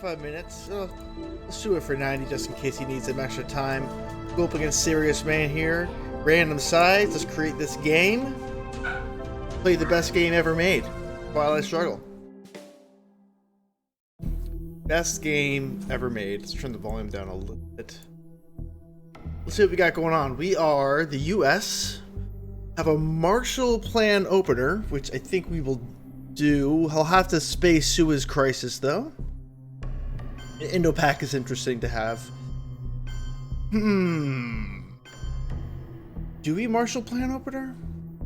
45 minutes. Let's do it for 90 just in case he needs some extra time. Go up against Seriousman here. Random sides. Let's create this game. Play the best game ever made while I struggle. Best game ever made. Let's turn the volume down a little bit. Let's see what we got going on. We are the US. Have a Marshall Plan opener, which I think we will do. I'll have to space Suez Crisis though. Indo-Pac is interesting to have. Do we Marshall Plan opener?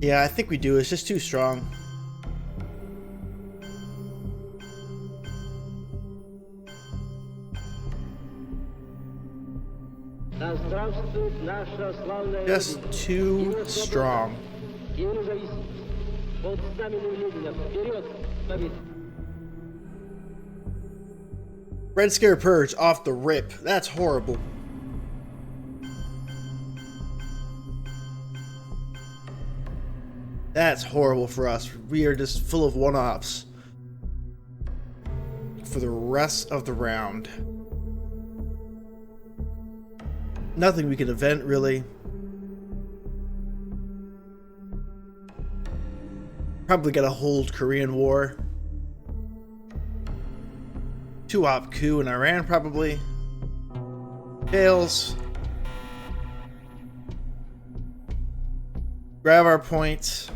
Yeah, I think we do. It's just too strong. Just too strong. Red Scare Purge off the rip. That's horrible. That's horrible for us. We are just full of one-offs for the rest of the round. Nothing we can event, really. Probably gotta hold Korean War. 2-op coup in Iran, probably. Fails. Grab our points.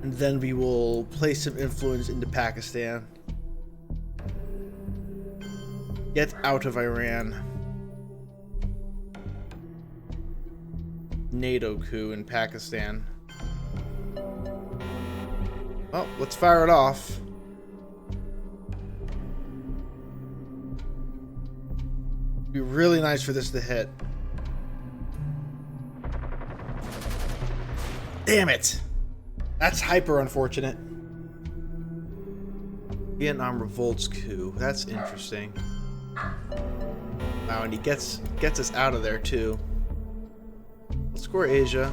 And then we will place some influence into Pakistan. Get out of Iran. NATO coup in Pakistan. Well, let's fire it off. It'd be really nice for this to hit. Damn it! That's hyper unfortunate. Vietnam Revolt's coup. That's interesting. Wow, and he gets us out of there too. Let's score Asia.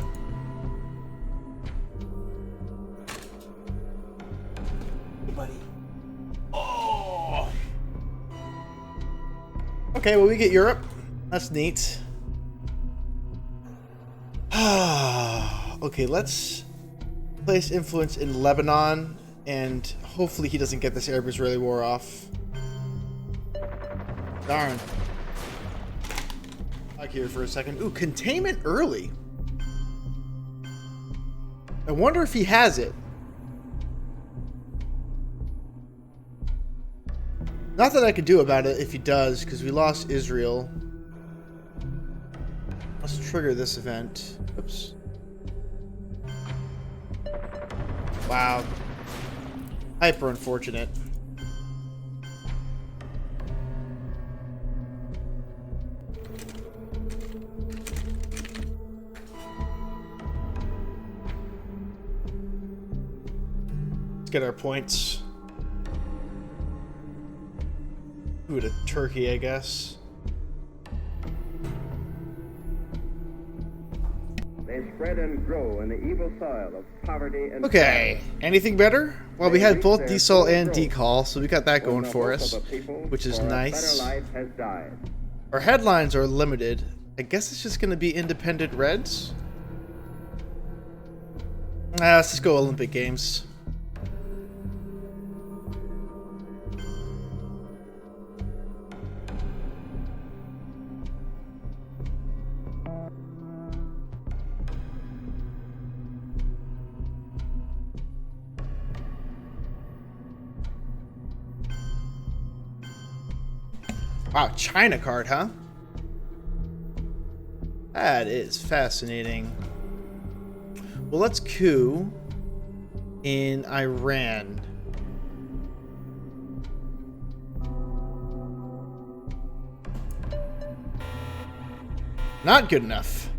Hey, buddy. Oh. Okay, well, we get Europe. That's neat. Okay, let's place influence in Lebanon, and hopefully he doesn't get this Arab-Israeli war off. Darn. Back here for a second. Ooh, containment early. I wonder if he has it. Not that I could do about it if he does, because we lost Israel. Let's trigger this event. Oops. Wow. Hyper unfortunate. Let's get our points. Ooh, to Turkey, I guess. They spread and grow in the evil soil of poverty and okay, anything better? Well, we had both desol and decall, so we got that going for us, which is nice. Our headlines are limited. I guess it's just going to be independent Reds. Let's just go Olympic Games. Wow, China card, huh? That is fascinating. Well, let's coup in Iran. Not good enough.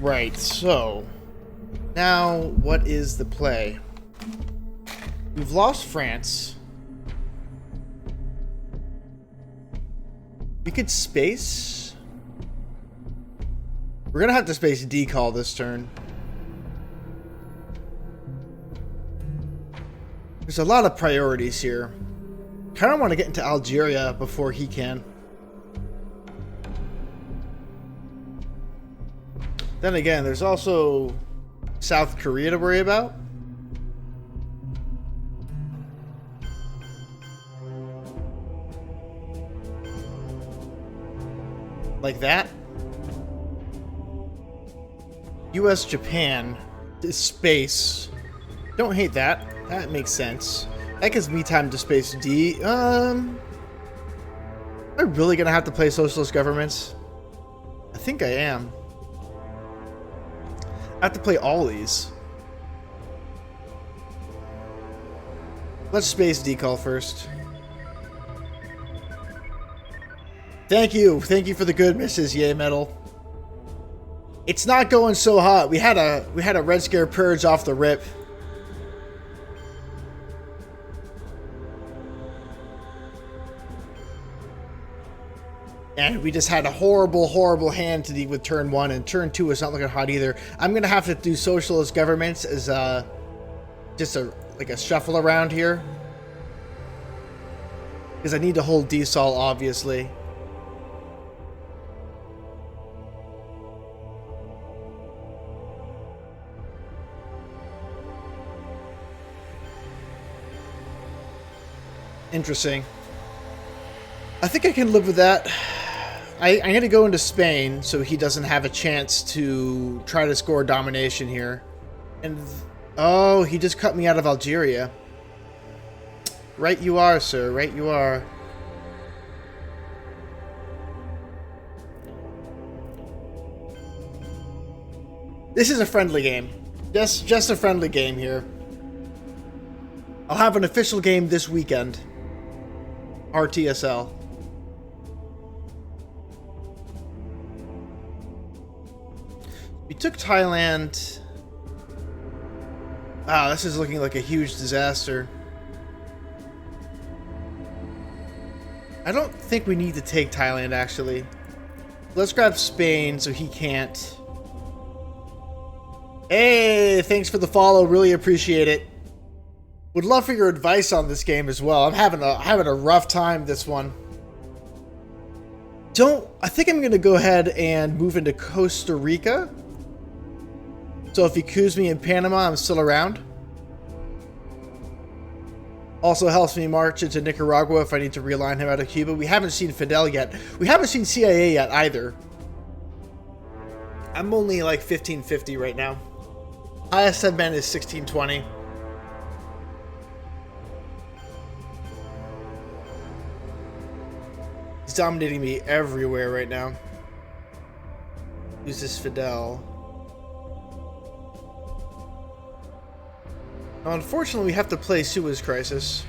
Right. So, now what is the play? We've lost France. We could space. We're gonna have to space decall this turn. There's a lot of priorities here. Kind of want to get into Algeria before he can. Then again, there's also South Korea to worry about. Like that. US, Japan is space. Don't hate that. That makes sense. That gives me time to space D. Am I really gonna have to play socialist governments? I think I am. I have to play all these. Let's space decall first. Thank you. Thank you for the good, Mrs. Yay Metal. It's not going so hot. We had a Red Scare purge off the rip. And we just had a horrible, horrible hand to deal with turn 1, and turn 2 is not looking hot either. I'm gonna have to do socialist governments as just like a shuffle around here, because I need to hold desol, obviously. Interesting. I think I can live with that. I'm going to go into Spain so he doesn't have a chance to try to score domination here. And oh, he just cut me out of Algeria. Right you are, sir. Right you are. This is a friendly game. Just a friendly game here. I'll have an official game this weekend. RTSL. We took Thailand. Wow, this is looking like a huge disaster. I don't think we need to take Thailand, actually. Let's grab Spain so he can't. Hey, thanks for the follow. Really appreciate it. Would love for your advice on this game as well. I'm having a rough time this one. I think I'm gonna go ahead and move into Costa Rica. So if he coups me in Panama, I'm still around. Also helps me march into Nicaragua if I need to realign him out of Cuba. We haven't seen Fidel yet. We haven't seen CIA yet either. I'm only like 1550 right now. Highest I've been is 1620. He's dominating me everywhere right now. Who's this Fidel? Now, unfortunately, we have to play Suez Crisis.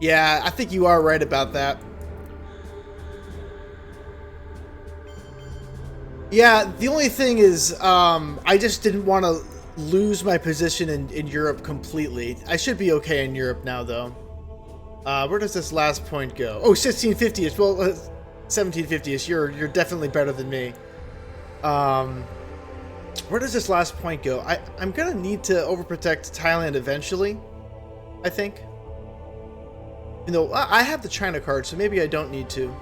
Yeah, I think you are right about that. Yeah, the only thing is, I just didn't want to lose my position in Europe completely. I should be okay in Europe now, though. Where does this last point go? Oh, 1650ish. Well, 1750ish. You're definitely better than me. Where does this last point go? I'm gonna need to overprotect Thailand eventually, I think. You know, I have the China card, so maybe I don't need to.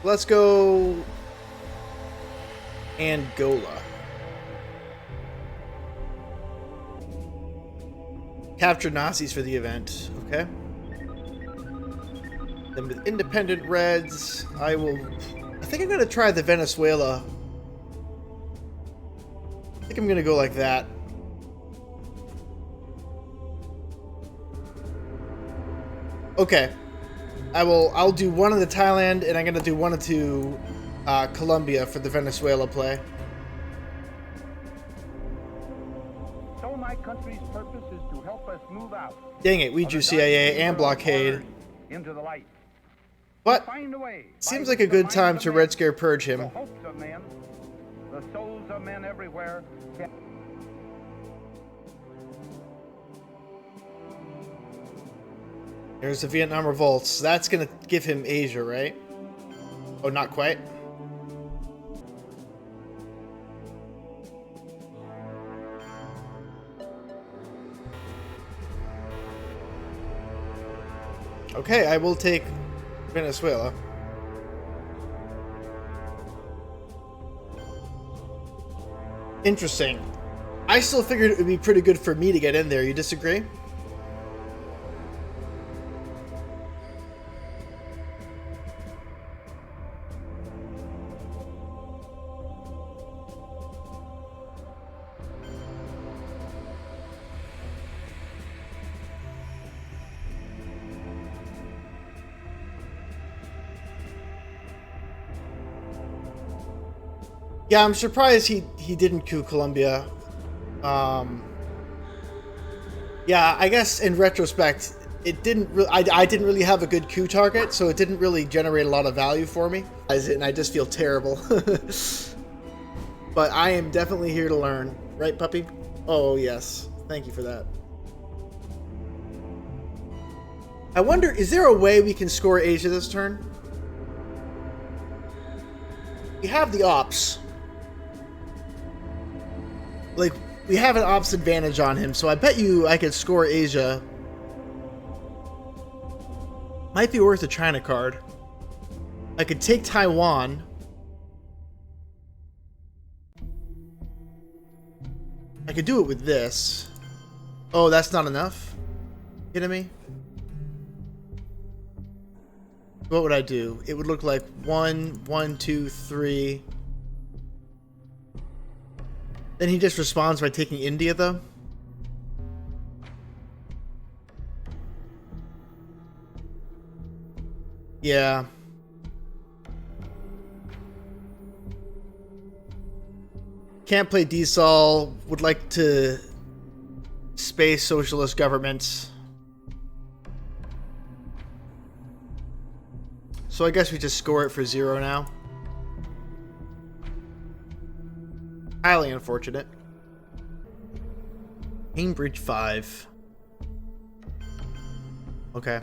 Let's go Angola. Capture Nazis for the event. Okay. Then with independent Reds, I think I'm going to try the Venezuela. I think I'm going to go like that. Okay. I'll do one of the Thailand, and I'm going to do one to Colombia for the Venezuela play. So my country's purpose is to help us move out. Dang it, we drew CIA and blockade. into the light. But Find a way. seems like a good time to Red Scare purge him. The hopes of men, the souls of men everywhere. There's the Vietnam revolts. That's gonna give him Asia, right? Oh, not quite. Okay, I will take Venezuela. Interesting. I still figured it would be pretty good for me to get in there. You disagree? Yeah, I'm surprised he didn't coup Colombia. Yeah, I guess in retrospect, it didn't. I didn't really have a good coup target, so it didn't really generate a lot of value for me. And I just feel terrible. But I am definitely here to learn, right, puppy? Oh yes, thank you for that. I wonder, is there a way we can score Asia this turn? We have the ops. Like, we have an ops advantage on him, so I bet you I could score Asia. Might be worth a China card. I could take Taiwan. I could do it with this. Oh, that's not enough? Kidding me? What would I do? It would look like 1, 1, 2, 3. Then he just responds by taking India, though. Yeah. Can't play DSOL. Would like to space socialist governments. So I guess we just score it for 0 now. Highly unfortunate. Cambridge 5. Okay.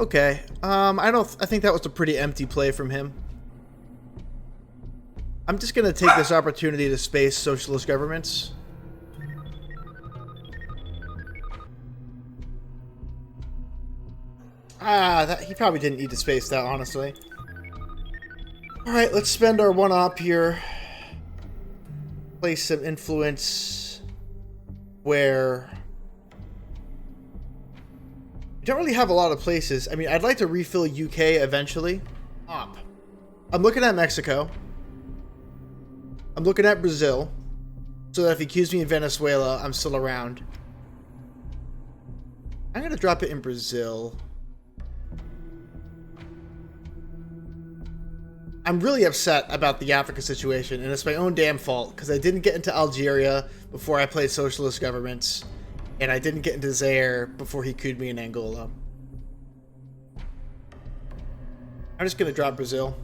Okay. I think that was a pretty empty play from him. I'm just gonna take this opportunity to space socialist governments. He probably didn't need to space that, honestly. Alright, let's spend our 1-op here. Place some influence where we don't really have a lot of places. I mean, I'd like to refill UK eventually. Op. I'm looking at Mexico. I'm looking at Brazil. So that if he accused me in Venezuela, I'm still around. I'm gonna drop it in Brazil. I'm really upset about the Africa situation, and it's my own damn fault, because I didn't get into Algeria before I played socialist governments, and I didn't get into Zaire before he couped me in Angola. I'm just going to drop Brazil.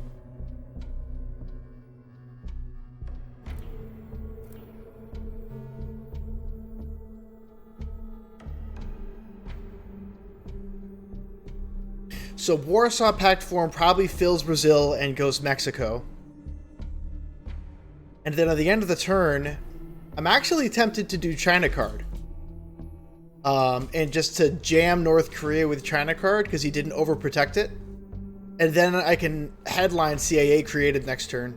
So Warsaw Pact form probably fills Brazil and goes Mexico. And then at the end of the turn, I'm actually tempted to do China card. And just to jam North Korea with China card because he didn't overprotect it. And then I can headline CIA created next turn.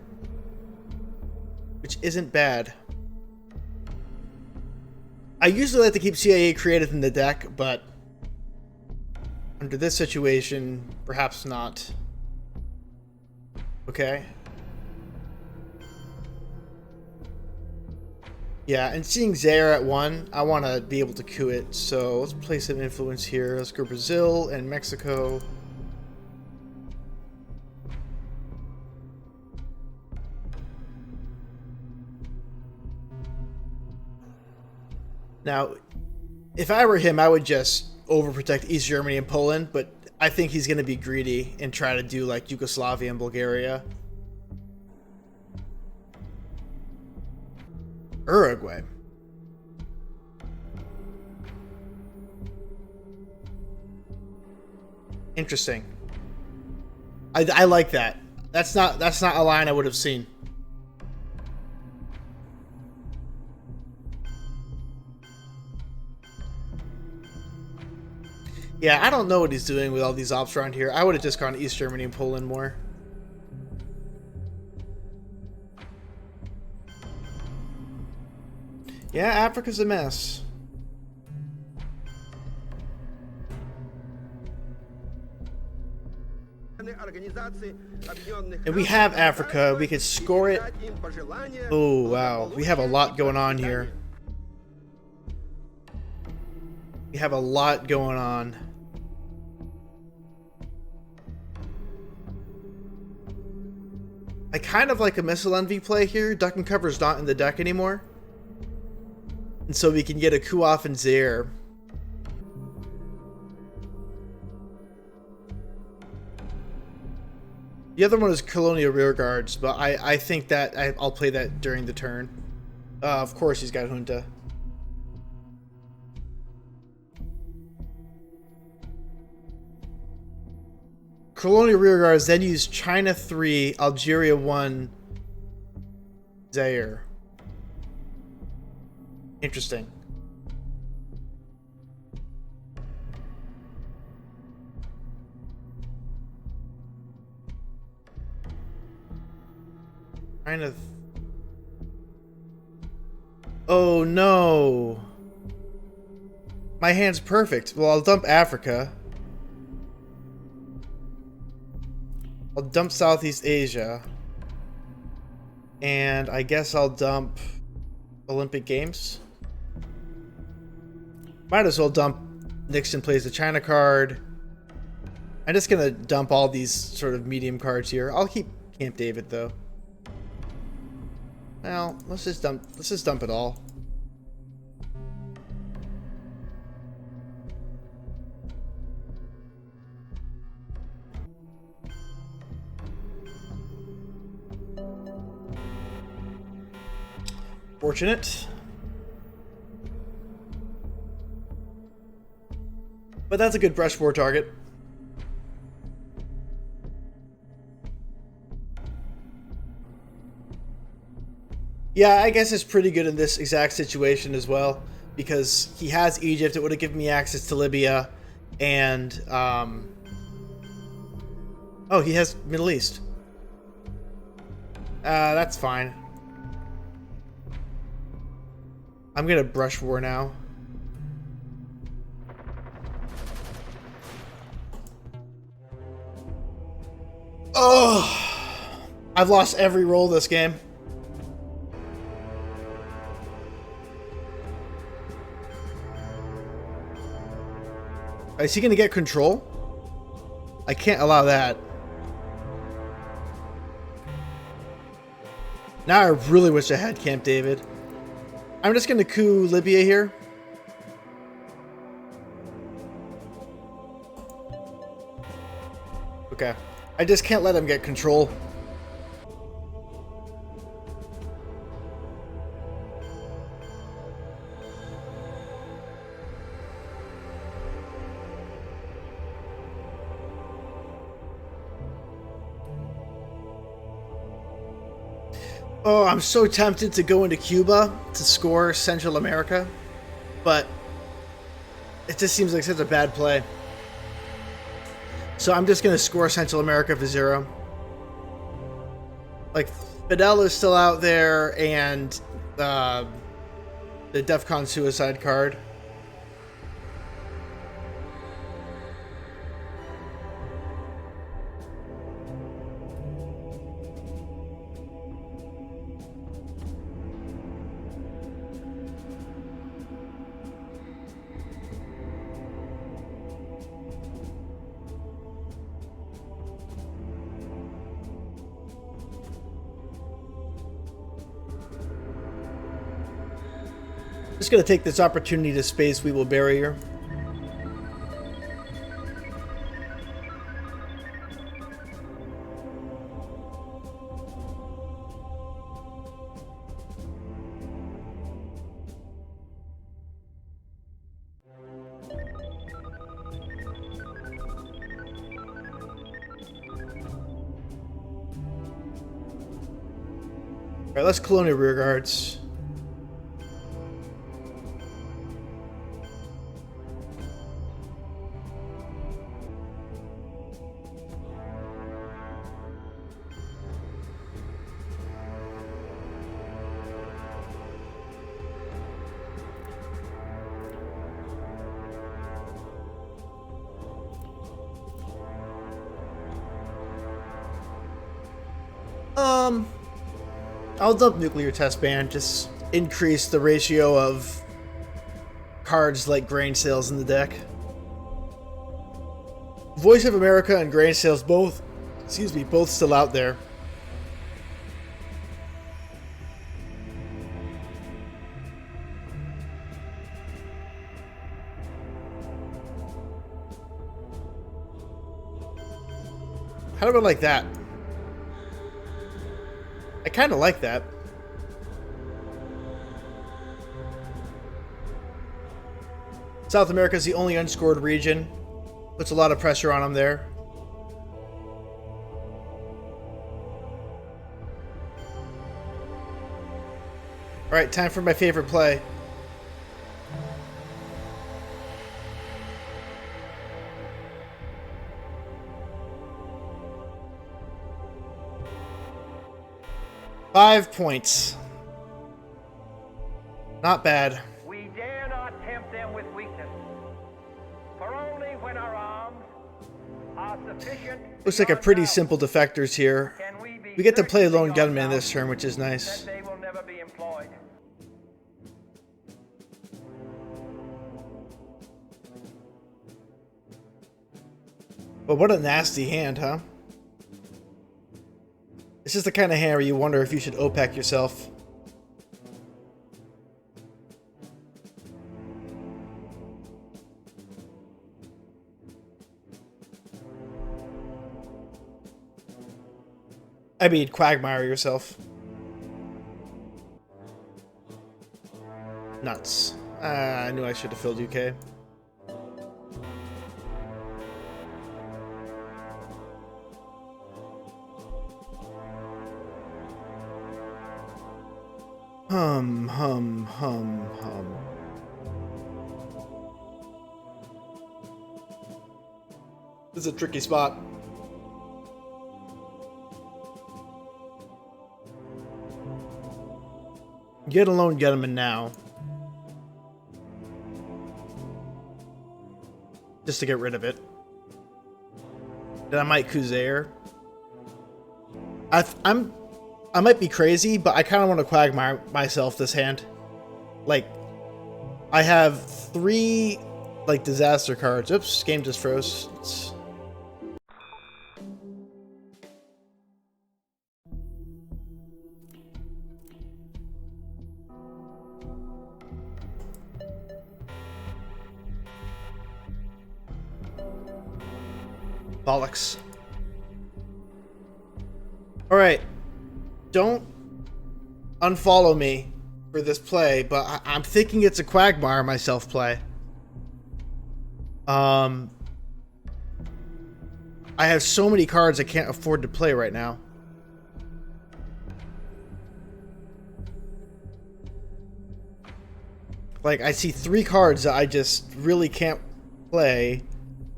Which isn't bad. I usually like to keep CIA created in the deck, but under this situation, perhaps not. Okay. Yeah, and seeing Zaire at 1, I want to be able to coup it. So let's play some influence here. Let's go Brazil and Mexico. Now, if I were him, I would just overprotect East Germany and Poland, but I think he's going to be greedy and try to do like Yugoslavia and Bulgaria. Uruguay. Interesting. I like that. That's not a line I would have seen. Yeah, I don't know what he's doing with all these ops around here. I would have just gone East Germany and Poland more. Yeah, Africa's a mess. And we have Africa. We could score it. Oh, wow. We have a lot going on here. We have a lot going on. I kind of like a missile envy play here. Duck and cover's not in the deck anymore. And so we can get a coup off in Zaire. The other one is Colonial Rearguards, but I think that I'll play that during the turn. Of course he's got Junta. Colonial Rearguards, then use China 3, Algeria 1, Zaire. Interesting. China. Oh no. My hand's perfect. Well, I'll dump Africa. I'll dump Southeast Asia. And I guess I'll dump Olympic Games. Might as well dump Nixon plays the China card. I'm just gonna dump all these sort of medium cards here. I'll keep Camp David though. Well, let's just dump it all. Fortunate. But that's a good brush war target. Yeah, I guess it's pretty good in this exact situation as well, because he has Egypt. It would have given me access to Libya, and oh, he has Middle East. That's fine. I'm gonna brush war now. Oh, I've lost every roll this game. Is he gonna get control? I can't allow that. Now I really wish I had Camp David. I'm just gonna coup Libya here. Okay. I just can't let him get control. Oh, I'm so tempted to go into Cuba to score Central America, but it just seems like such a bad play. So I'm just going to score Central America for 0. Like, Fidel is still out there, and the DEFCON suicide card. Just gonna take this opportunity to space We Will Barrier. Alright, let's colonial rear guards. I'll dump nuclear test ban, just increase the ratio of cards like grain sales in the deck. Voice of America and grain sales both, both still out there. How do I like that? I kind of like that. South America is the only unscored region. Puts a lot of pressure on them there. Alright, time for my favorite play. $5 points. Not bad. We dare not tempt them with weakness, for only when our arms are sufficient. Looks like a pretty simple defectors here. We get to play lone gunman this turn, which is nice. They will never be employed. But what a nasty hand, huh? This is the kind of hand where you wonder if you should OPEC yourself. I mean, quagmire yourself. Nuts. I knew I should have filled UK. Hum. This is a tricky spot. Get a lone gunman now. Just to get rid of it. Then I might Khuzair. I might be crazy, but I kind of want to quagmire myself this hand. Like, I have 3 like disaster cards. Oops, game just froze. Bollocks. Alright. Don't unfollow me for this play, but I'm thinking it's a quagmire myself play. I have so many cards I can't afford to play right now. Like, I see 3 cards that I just really can't play,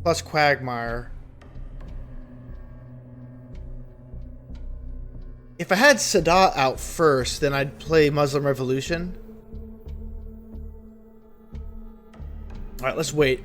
plus quagmire. If I had Sadat out first, then I'd play Muslim Revolution. Alright, let's wait.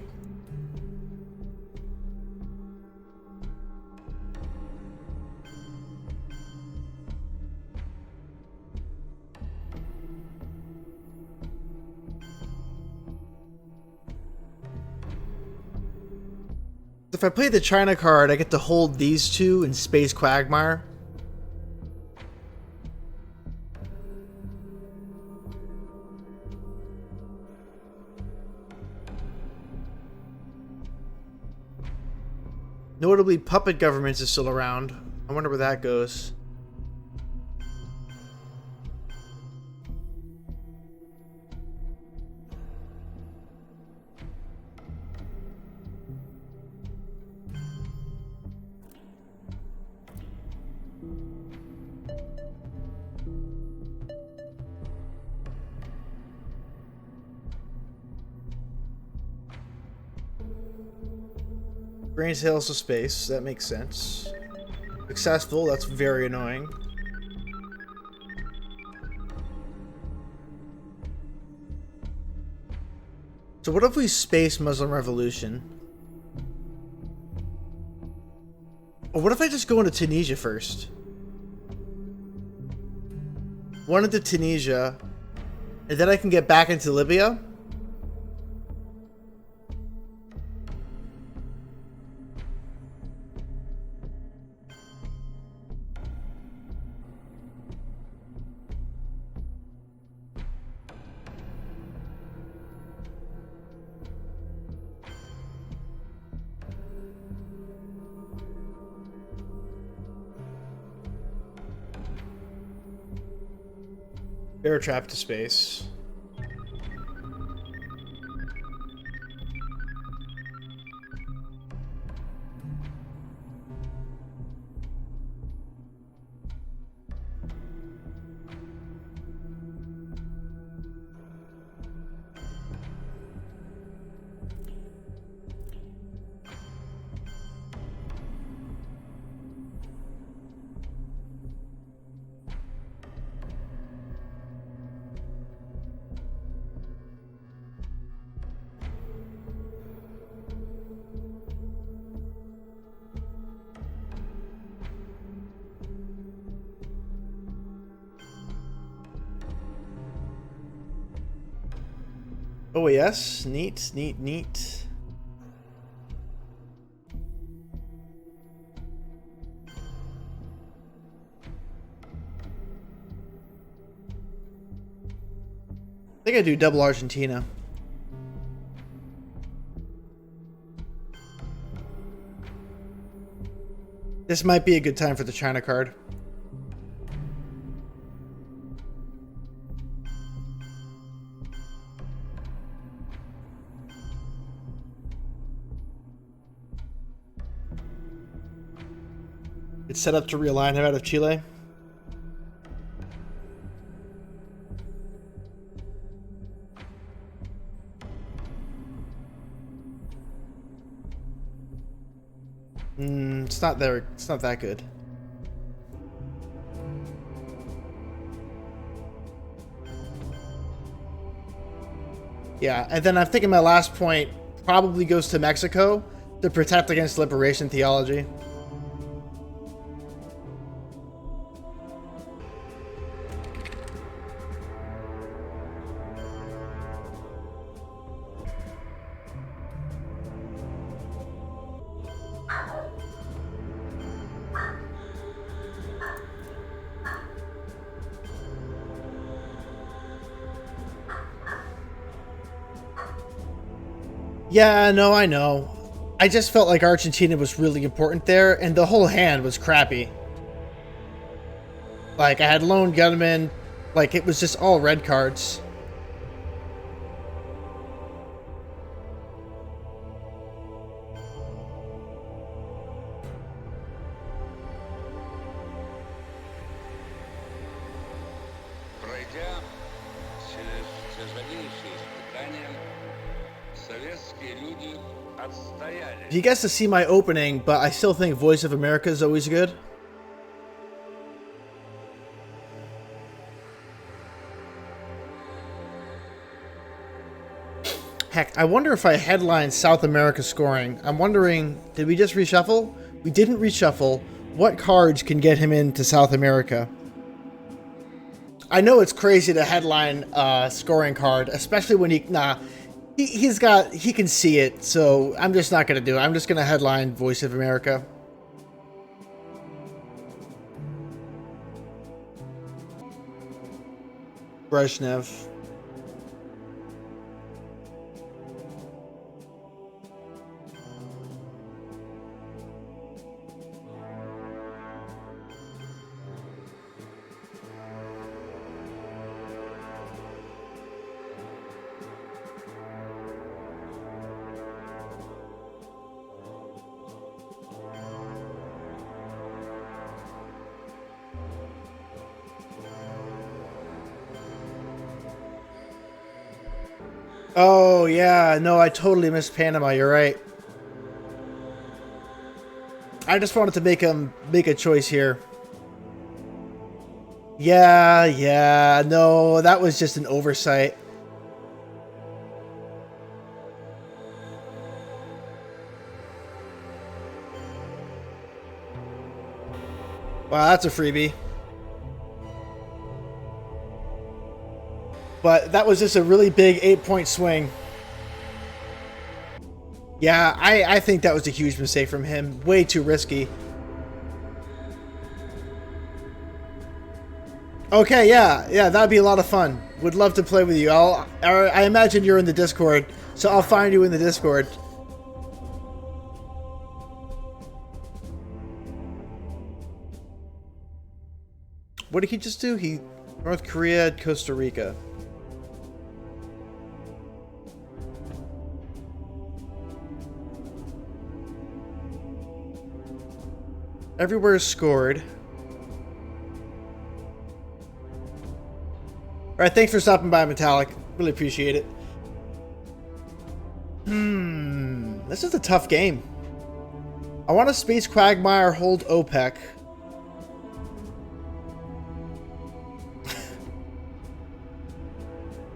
If I play the China card, I get to hold these 2 in Space Quagmire. Notably, Puppet Governments is still around. I wonder where that goes. Brain sails to space. That makes sense. Successful. That's very annoying. So what if we space Muslim Revolution? Or what if I just go into Tunisia first? One into Tunisia, and then I can get back into Libya? Bear trap to space. Oh yes, neat, neat, neat. I think I do double Argentina. This might be a good time for the China card. It's set up to realign him out of Chile. It's not there. It's not that good. Yeah, and then I'm thinking my last point probably goes to Mexico to protect against liberation theology. Yeah, no, I know. I just felt like Argentina was really important there, and the whole hand was crappy. Like, I had lone gunman, like, it was just all red cards. You guys to see my opening, but I still think Voice of America is always good. Heck, I wonder if I headline South America scoring. I'm wondering, did we just reshuffle? We didn't reshuffle. What cards can get him into South America? I know it's crazy to headline scoring card, especially when he he can see it, so I'm just not gonna do it. I'm just gonna headline Voice of America. Brezhnev. Oh, yeah. No, I totally missed Panama. You're right. I just wanted to make a choice here. Yeah, no, that was just an oversight. Wow, that's a freebie. But that was just a really big 8-point swing. Yeah, I think that was a huge mistake from him. Way too risky. Okay, yeah, that'd be a lot of fun. Would love to play with you. I imagine you're in the Discord, so I'll find you in the Discord. What did he just do? North Korea, Costa Rica. Everywhere is scored. Alright, thanks for stopping by, Metallic. Really appreciate it. This is a tough game. I want to Space Quagmire hold OPEC.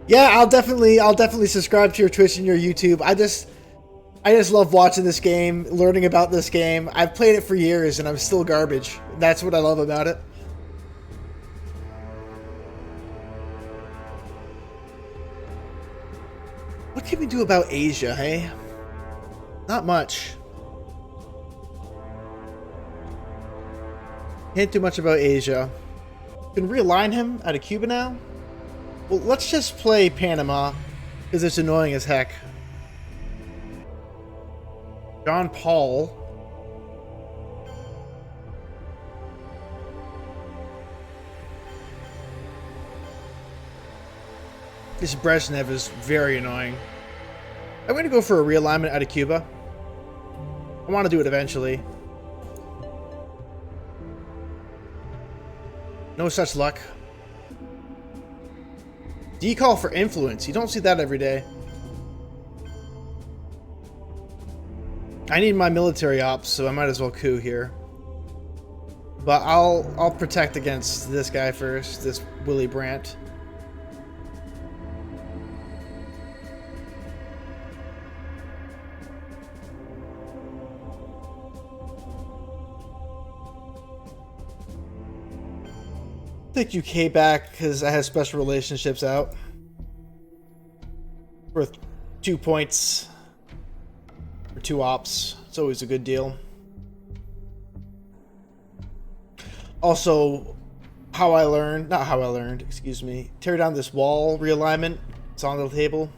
Yeah, I'll definitely subscribe to your Twitch and your YouTube. I just love watching this game, learning about this game. I've played it for years and I'm still garbage. That's what I love about it. What can we do about Asia, hey? Not much. Can't do much about Asia. Can realign him out of Cuba now? Well, let's just play Panama, because it's annoying as heck. John Paul. This Brezhnev is very annoying. I'm going to go for a realignment out of Cuba. I want to do it eventually. No such luck. Decall for influence. You don't see that every day. I need my military ops, so I might as well coup here. But I'll protect against this guy first, this Willy Brandt. Take UK back because I have special relationships out. Worth 2 points for 2 ops. It's always a good deal. Also, excuse me. Tear down this wall realignment. It's on the table.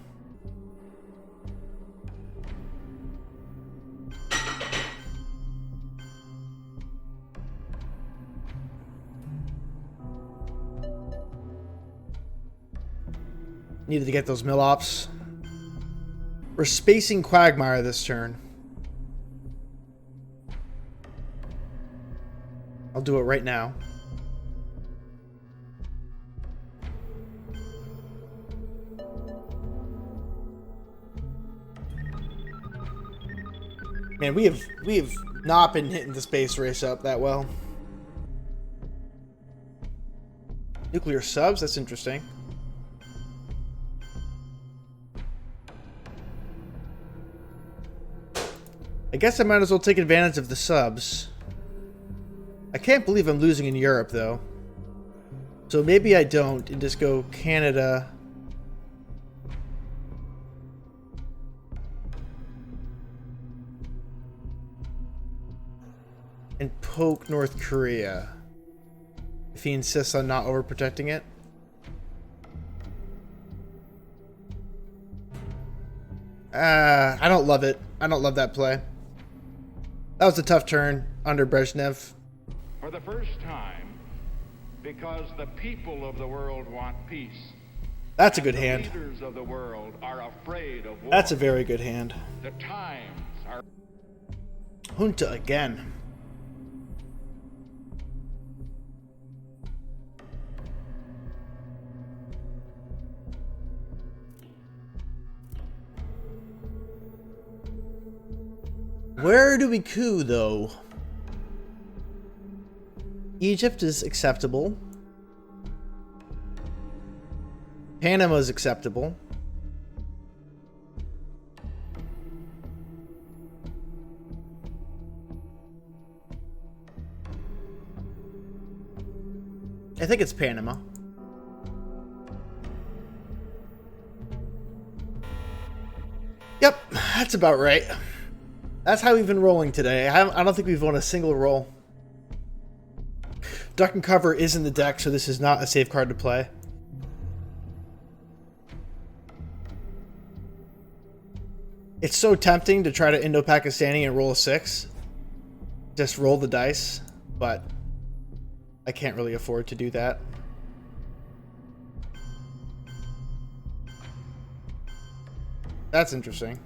Needed to get those mill ops. We're spacing Quagmire this turn. I'll do it right now. Man, we have not been hitting the space race up that well. Nuclear subs, that's interesting. I guess I might as well take advantage of the subs. I can't believe I'm losing in Europe, though. So maybe I don't, and just go Canada. And poke North Korea. If he insists on not overprotecting it. I don't love it. I don't love that play. That was a tough turn under Brezhnev. For the first time, because the people of the world want peace. That's a good hand. The leaders of the world are afraid of war. That's a very good hand. The times are... Junta again. Where do we coup, though? Egypt is acceptable. Panama is acceptable. I think it's Panama. Yep, that's about right. That's how we've been rolling today. I don't think we've won a single roll. Duck and Cover is in the deck, so this is not a safe card to play. It's so tempting to try to Indo-Pakistani and roll a 6. Just roll the dice, but I can't really afford to do that. That's interesting.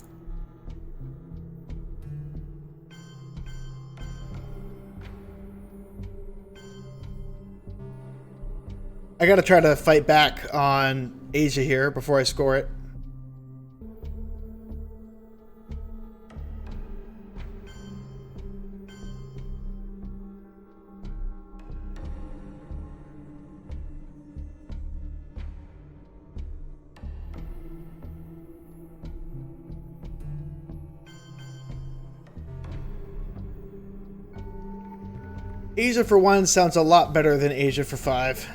I gotta try to fight back on Asia here before I score it. Asia for 1 sounds a lot better than Asia for 5.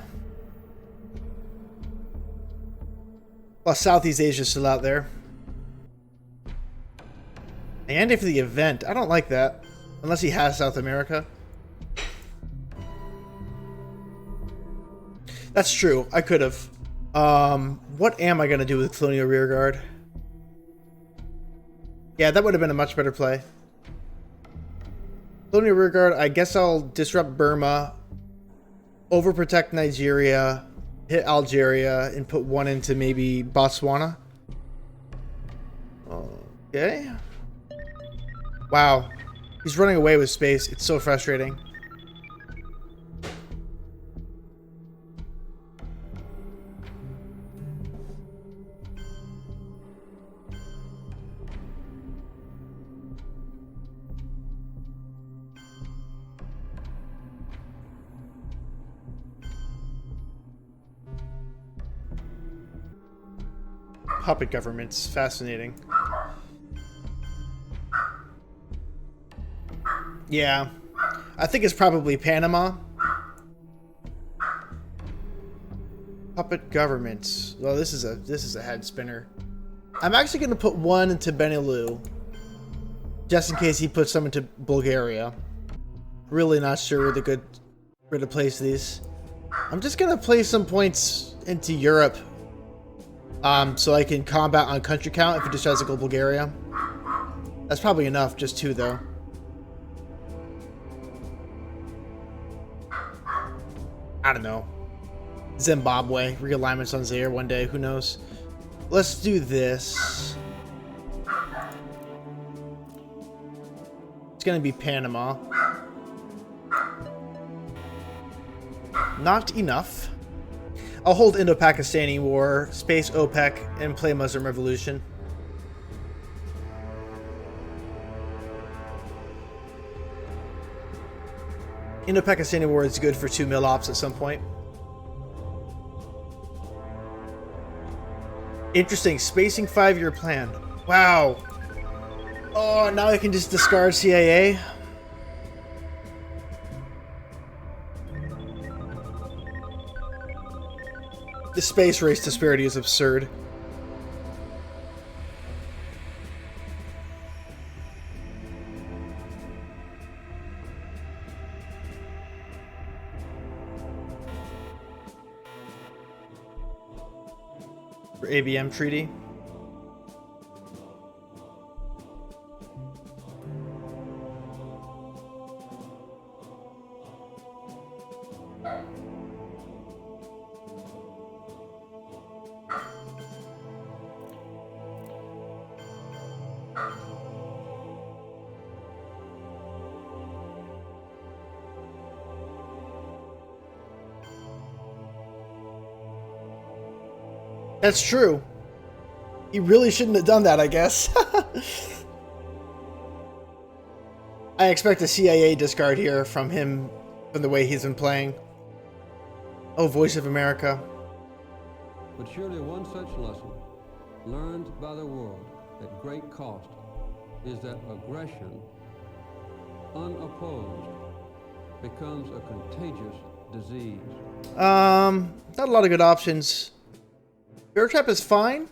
Plus, Southeast Asia's still out there. And for the event. I don't like that. Unless he has South America. That's true. I could have. What am I going to do with Colonial Rearguard? Yeah, that would have been a much better play. Colonial Rearguard, I guess I'll disrupt Burma, overprotect Nigeria, hit Algeria, and put 1 into maybe Botswana. Okay. Wow. He's running away with space. It's so frustrating. Puppet governments. Fascinating. Yeah. I think it's probably Panama. Puppet governments. Well, this is a head spinner. I'm actually going to put 1 into Benelux. Just in case he puts some into Bulgaria. Really not sure where to place these. I'm just going to place some points into Europe. So I can combat on country count if he just tries to go Bulgaria. That's probably enough, just 2 though. I don't know. Zimbabwe, realignments on Zaire one day, who knows? Let's do this. It's gonna be Panama. Not enough. I'll hold Indo-Pakistani War, space OPEC, and play Muslim Revolution. Indo-Pakistani War is good for 2 mil ops at some point. Interesting. Spacing 5-year plan. Wow. Oh, now I can just discard CIA. The space race disparity is absurd. For ABM treaty. That's true. He really shouldn't have done that, I guess. I expect a CIA discard here from him from the way he's been playing. Oh, Voice of America. But surely one such lesson, learned by the world at great cost, is that aggression, unopposed, becomes a contagious disease. Not a lot of good options. Bear Trap is fine.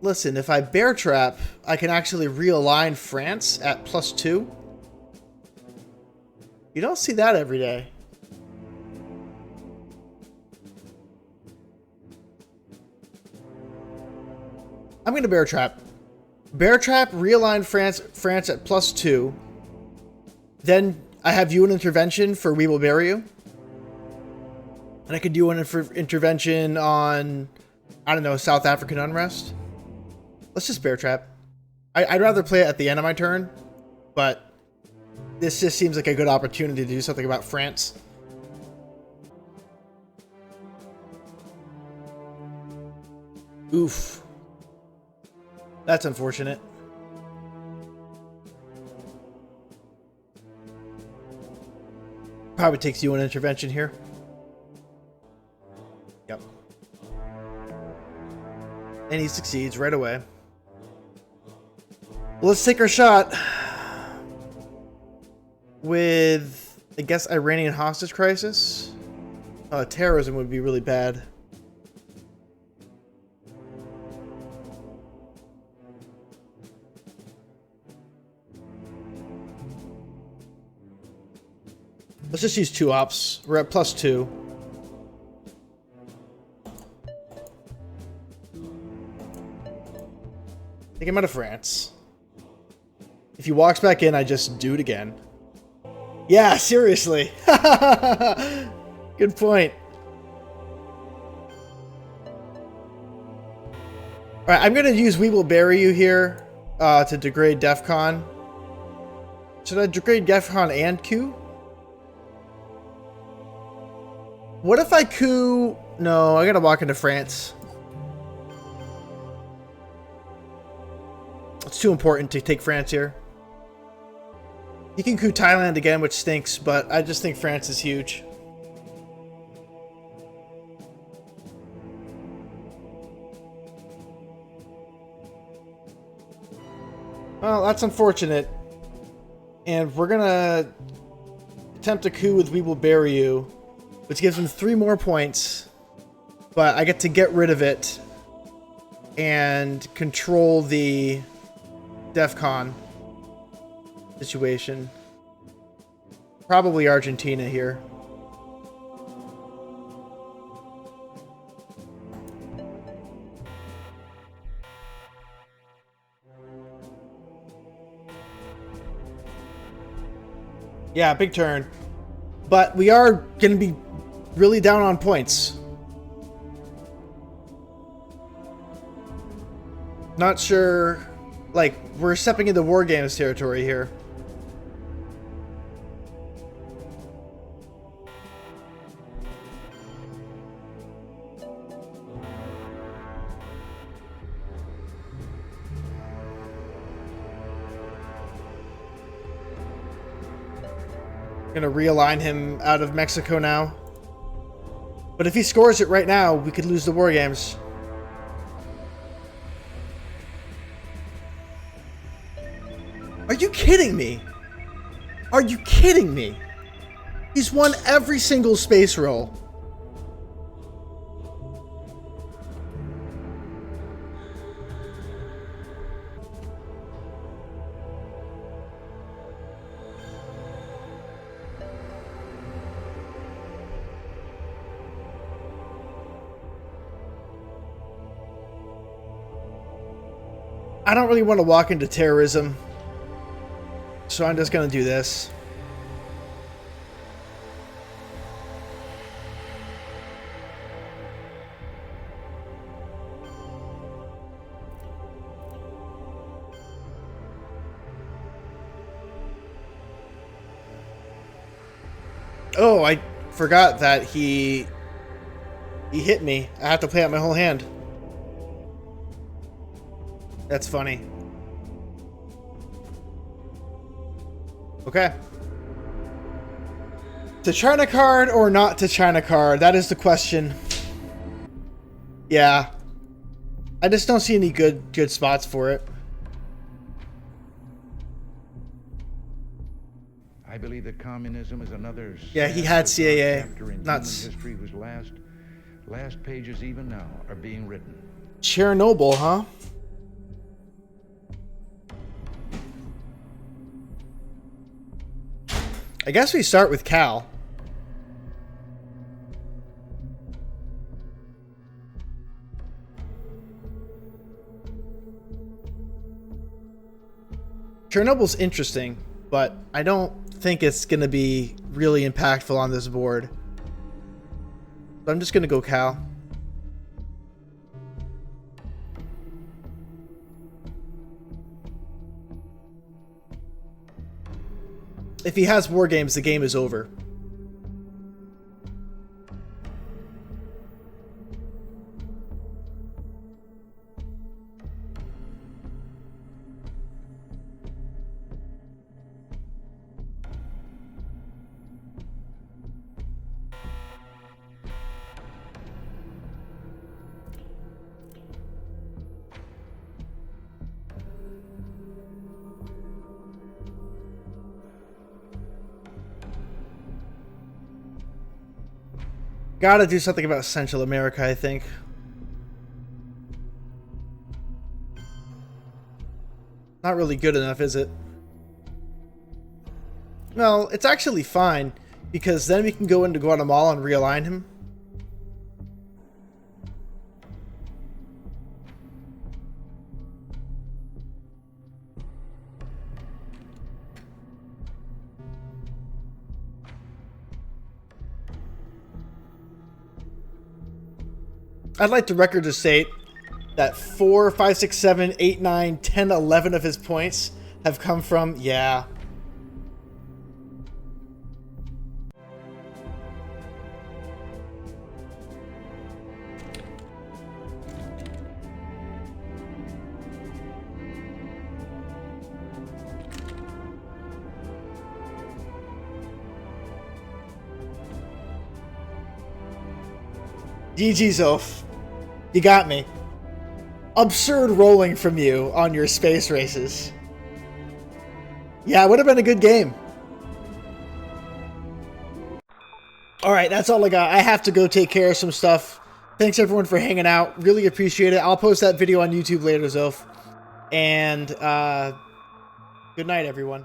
Listen, if I Bear Trap, I can actually realign France at +2. You don't see that every day. I'm going to Bear Trap. Bear Trap, realign France at +2. Then I have you an intervention for We Will Bury You. And I could do an intervention on, I don't know, South African unrest. Let's just Bear Trap. I'd rather play it at the end of my turn, but this just seems like a good opportunity to do something about France. Oof. That's unfortunate. Probably takes you an intervention here. Yep. And he succeeds right away. Let's take our shot with, I guess, Iranian hostage crisis. Terrorism would be really bad. Let's just use 2 ops. We're at +2. Take him out of France. If he walks back in, I just do it again. Yeah, seriously. Good point. Alright, I'm going to use We Will Bury You here to degrade DEFCON. Should I degrade DEFCON and coup? What if I coup? No, I gotta walk into France. It's too important to take France here. You can coup Thailand again, which stinks, but I just think France is huge. Well, that's unfortunate. And we're gonna attempt a coup with We Will Bury You, which gives him 3 more points. But I get to get rid of it and control the DEFCON situation. Probably Argentina here. Yeah, big turn. But we are going to be really down on points. Not sure. Like, we're stepping into War Games territory here. Gonna realign him out of Mexico now. But if he scores it right now, we could lose the War Games. Are you kidding me? Are you kidding me? He's won every single space roll. I don't really want to walk into terrorism, so I'm just going to do this. Oh, I forgot that he hit me. I have to play out my whole hand. That's funny. Okay. To China card or not to China card? That is the question. Yeah. I just don't see any good spots for it. I believe that communism is another. Yeah, he had CAA. Chapter in Nuts. human history whose last pages even now are being written. Chernobyl, huh? I guess we start with Cal. Chernobyl's interesting, but I don't think it's going to be really impactful on this board. So I'm just going to go Cal. If he has war games, the game is over. Gotta do something about Central America, I think. Not really good enough, is it? No, it's actually fine, because then we can go into Guatemala and realign him. I'd like the record to state that 4, 5, 6, 7, 8, 9, 10, 11 of his points have come from, yeah. GG, Zoph. You got me. Absurd rolling from you on your space races. Yeah, it would have been a good game. Alright, that's all I got. I have to go take care of some stuff. Thanks everyone for hanging out. Really appreciate it. I'll post that video on YouTube later, Zoph. And, good night, everyone.